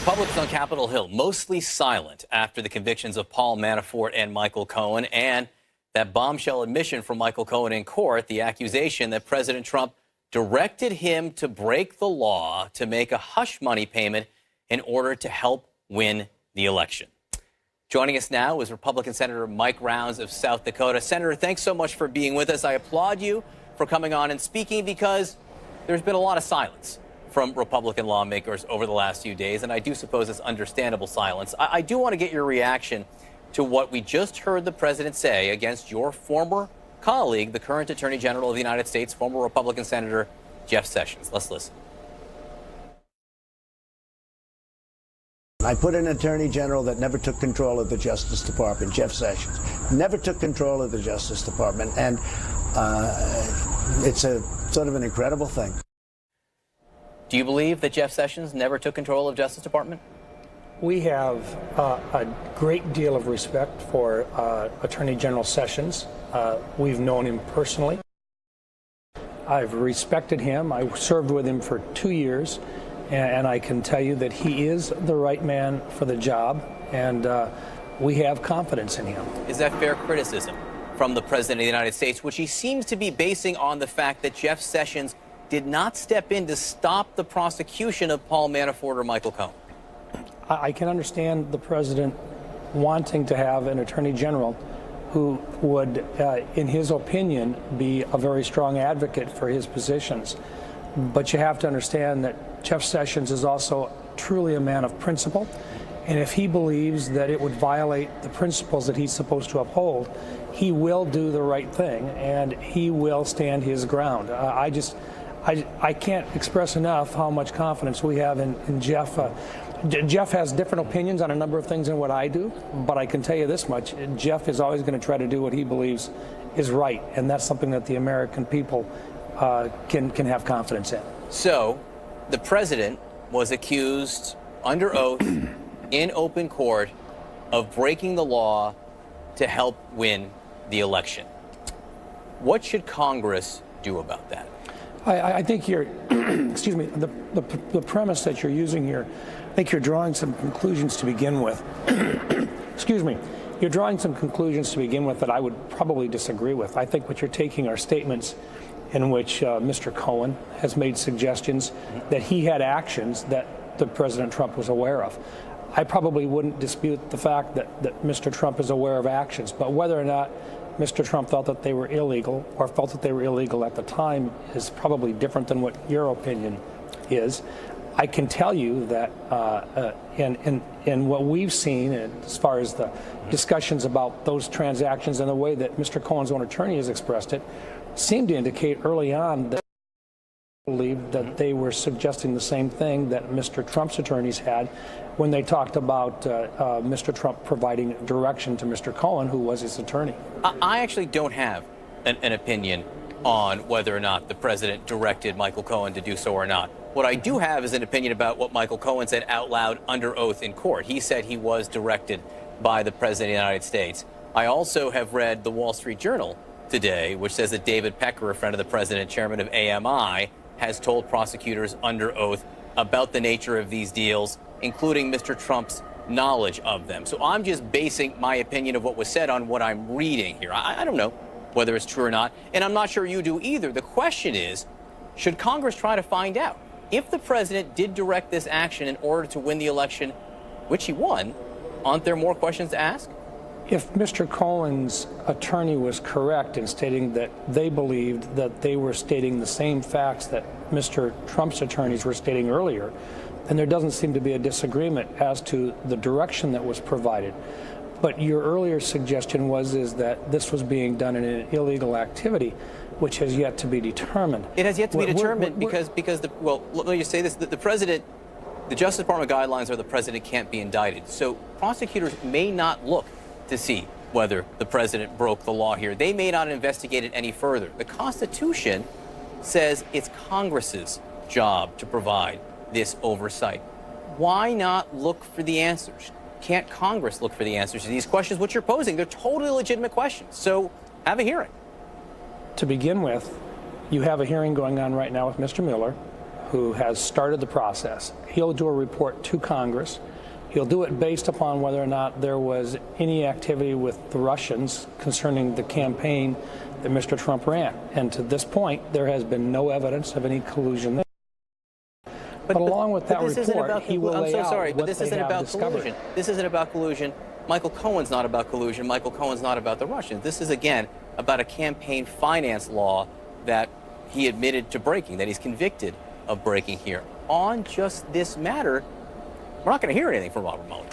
Republicans on Capitol Hill mostly silent after the convictions of Paul Manafort and Michael Cohen and that bombshell admission from Michael Cohen in court, the accusation that President Trump directed him to break the law to make a hush money payment in order to help win the election. Joining us now is Republican Senator Mike Rounds of South Dakota. Senator, thanks so much for being with us. I applaud you for coming on and speaking because there's been a lot of silence from Republican lawmakers over the last few days, and I do suppose it's understandable silence. I do want to get your reaction to what we just heard the president say against your former colleague, the current Attorney General of the United States, former Republican Senator Jeff Sessions. Let's listen. I put an Attorney General that never took control of the Justice Department, Jeff Sessions, never took control of the Justice Department, and it's a sort of an incredible thing. Do you believe that Jeff Sessions never took control of Justice Department? We have a great deal of respect for Attorney General Sessions. We've known him personally. I've respected him. I served with him for 2 years, and I can tell you that he is the right man for the job, and we have confidence in him. Is that fair criticism from the President of the United States, which he seems to be basing on the fact that Jeff Sessions did not step in to stop the prosecution of Paul Manafort or Michael Cohen? I can understand the president wanting to have an attorney general who would, in his opinion, be a very strong advocate for his positions. But you have to understand that Jeff Sessions is also truly a man of principle. And if he believes that it would violate the principles that he's supposed to uphold, he will do the right thing and he will stand his ground. I can't express enough how much confidence we have in Jeff. Jeff has different opinions on a number of things than what I do, but I can tell you this much: Jeff is always going to try to do what he believes is right, and that's something that the American people can have confidence in. So, the president was accused under oath in open court of breaking the law to help win the election. What should Congress do about that? I think you're, excuse me, the premise that you're using here, I think you're drawing some conclusions to begin with. Excuse me. You're drawing some conclusions to begin with that I would probably disagree with. I think what you're taking are statements in which Mr. Cohen has made suggestions that he had actions that the President Trump was aware of. I probably wouldn't dispute the fact that Mr. Trump is aware of actions, but whether or not Mr. Trump felt that they were illegal or felt that they were illegal at the time is probably different than what your opinion is. I can tell you that in what we've seen as far as the discussions about those transactions and the way that Mr. Cohen's own attorney has expressed it, seemed to indicate early on that they believed that they were suggesting the same thing that Mr. Trump's attorneys had when they talked about Mr. Trump providing direction to Mr. Cohen, who was his attorney. I actually don't have an opinion on whether or not the president directed Michael Cohen to do so or not. What I do have is an opinion about what Michael Cohen said out loud under oath in court. He said he was directed by the president of the United States. I also have read the Wall Street Journal today, which says that David Pecker, a friend of the president, chairman of AMI, has told prosecutors under oath about the nature of these deals, including Mr. Trump's knowledge of them. So I'm just basing my opinion of what was said on what I'm reading here. I don't know whether it's true or not, and I'm not sure you do either. The question is, should Congress try to find out? If the president did direct this action in order to win the election, which he won, aren't there more questions to ask? If Mr. Cohen's attorney was correct in stating that they believed that they were stating the same facts that Mr. Trump's attorneys were stating earlier, then there doesn't seem to be a disagreement as to the direction that was provided. But your earlier suggestion is that this was being done in an illegal activity, which has yet to be determined. It has yet to be determined because let me just say this, the president, the Justice Department guidelines are the president can't be indicted. So prosecutors may not look to see whether the president broke the law here. They may not investigate it any further. The Constitution says it's Congress's job to provide this oversight. Why not look for the answers? Can't Congress look for the answers to these questions, which you're posing? They're totally legitimate questions. So have a hearing. To begin with, you have a hearing going on right now with Mr. Mueller, who has started the process. He'll do a report to Congress. He'll do it based upon whether or not there was any activity with the Russians concerning the campaign that Mr. Trump ran. And to this point, there has been no evidence of any collusion there. But along with that report, he will lay out what they have discovered. This isn't about collusion. Michael Cohen's not about collusion. Michael Cohen's not about the Russians. This is, again, about a campaign finance law that he admitted to breaking, that he's convicted of breaking here. On just this matter, we're not going to hear anything from Robert Mueller.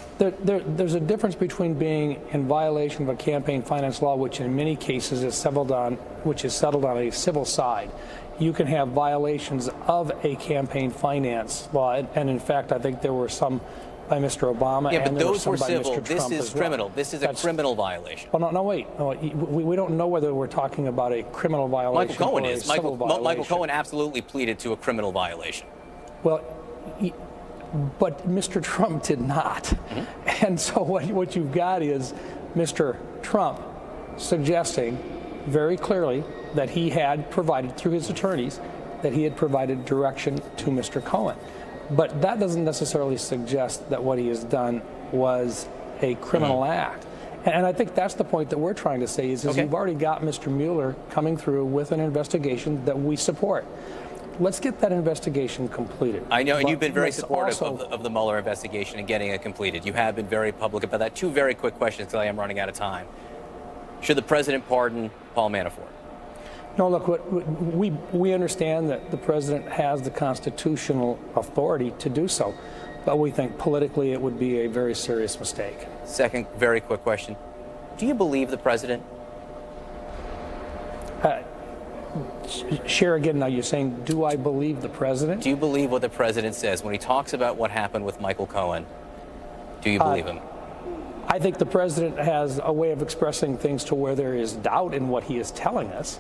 There's a difference between being in violation of a campaign finance law, which in many cases is settled on a civil side. You can have violations of a campaign finance law, and in fact, I think there were some by Mr. Obama, yeah, but and there those were some were by civil. Mr. Trump This is criminal. Well. This is a criminal violation. Well, no, wait. No, we don't know whether we're talking about a criminal violation. Michael Cohen or is. a civil violation. Michael Cohen absolutely pleaded to a criminal violation. Well, but Mr. Trump did not. Mm-hmm. And so what you've got is Mr. Trump suggesting very clearly that he had provided, through his attorneys, that he had provided direction to Mr. Cohen. But that doesn't necessarily suggest that what he has done was a criminal act. And I think that's the point that we're trying to say is you've already got Mr. Mueller coming through with an investigation that we support. Let's get that investigation completed. I know, and you've been very supportive of the Mueller investigation and getting it completed. You have been very public about that. Two very quick questions, because I am running out of time. Should the president pardon Paul Manafort? No, look, we understand that the president has the constitutional authority to do so, but we think politically it would be a very serious mistake. Second, very quick question. Do you believe the president? Share again now, you're saying, do I believe the president? Do you believe what the president says when he talks about what happened with Michael Cohen? Do you believe him? I think the president has a way of expressing things to where there is doubt in what he is telling us.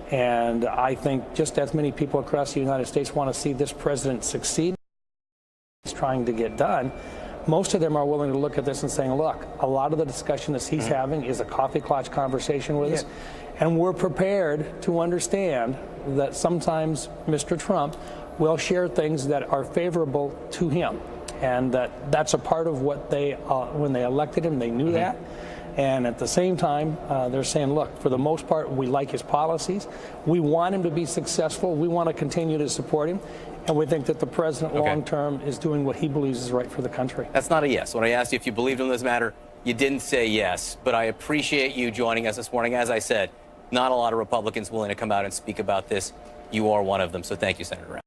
And I think just as many people across the United States want to see this president succeed, he's trying to get done, most of them are willing to look at this and saying, look, a lot of the discussion that he's having is a coffee clutch conversation with us. And we're prepared to understand that sometimes Mr. Trump will share things that are favorable to him. And that's a part of what they, when they elected him, they knew that. And at the same time, they're saying, look, for the most part, we like his policies. We want him to be successful. We want to continue to support him. And we think that the president long-term is doing what he believes is right for the country. That's not a yes. When I asked you if you believed in this matter, you didn't say yes. But I appreciate you joining us this morning. As I said, not a lot of Republicans willing to come out and speak about this. You are one of them. So thank you, Senator Brown.